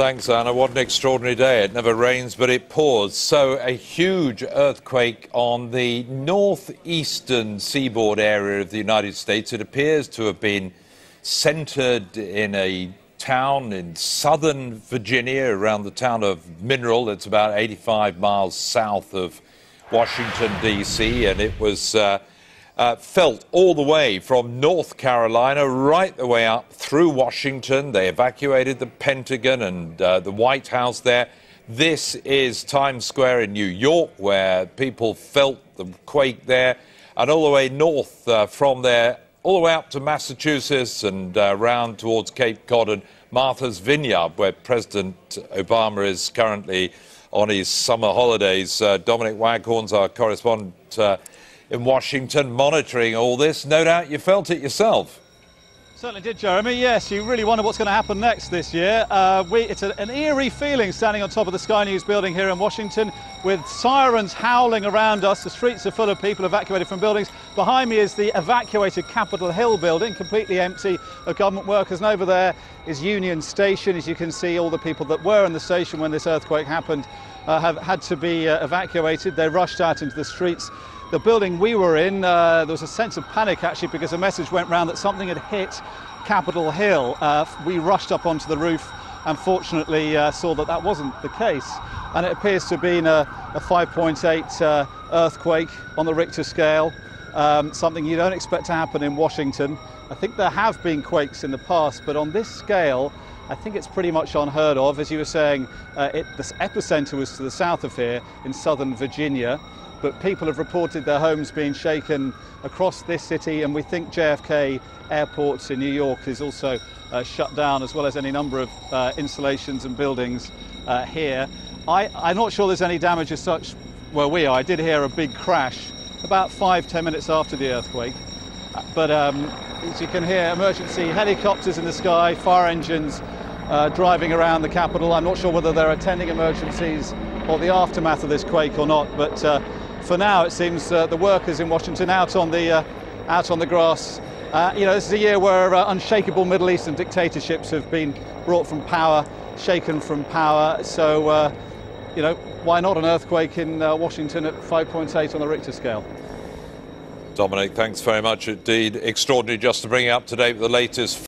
Thanks, Anna. What an extraordinary day. It never rains, but it pours. So a huge earthquake on the northeastern seaboard area of the United States. It appears to have been centered in a town in southern Virginia, around the town of Mineral. It's about 85 miles south of Washington, D.C., and it was felt all the way from North Carolina right the way up through Washington. They evacuated the Pentagon and the White House there. This is Times Square in New York, where people felt the quake there, and all the way north from there, all the way up to Massachusetts and round towards Cape Cod and Martha's Vineyard, where President Obama is currently on his summer holidays. Dominic Waghorn's our correspondent in Washington, monitoring all this. No doubt you felt it yourself. Certainly did, Jeremy. Yes, you really wonder what's going to happen next this year. It's an eerie feeling standing on top of the Sky News building here in Washington, with sirens howling around us. The streets are full of people evacuated from buildings. Behind me is the evacuated Capitol Hill building, completely empty of government workers. And over there is Union Station. As you can see, all the people that were in the station when this earthquake happened have had to be evacuated. They rushed out into the streets. The building we were in, there was a sense of panic actually, because a message went round that something had hit Capitol Hill. We rushed up onto the roof and fortunately saw that that wasn't the case. And it appears to have been a 5.8 earthquake on the Richter scale, something you don't expect to happen in Washington. I think there have been quakes in the past, but on this scale, I think it's pretty much unheard of. As you were saying, the epicenter was to the south of here in southern Virginia. But people have reported their homes being shaken across this city, and we think JFK Airport in New York is also shut down, as well as any number of installations and buildings here. I'm not sure there's any damage as such where we are. I did hear a big crash about 5-10 minutes after the earthquake. But as you can hear, emergency helicopters in the sky, fire engines driving around the Capitol. I'm not sure whether they're attending emergencies or the aftermath of this quake or not, but for now, it seems the workers in Washington out on the grass. This is a year where unshakable Middle Eastern dictatorships have been brought from power, shaken from power. So, why not an earthquake in Washington at 5.8 on the Richter scale? Dominic, thanks very much indeed. Extraordinary, just to bring you up to date with the latest.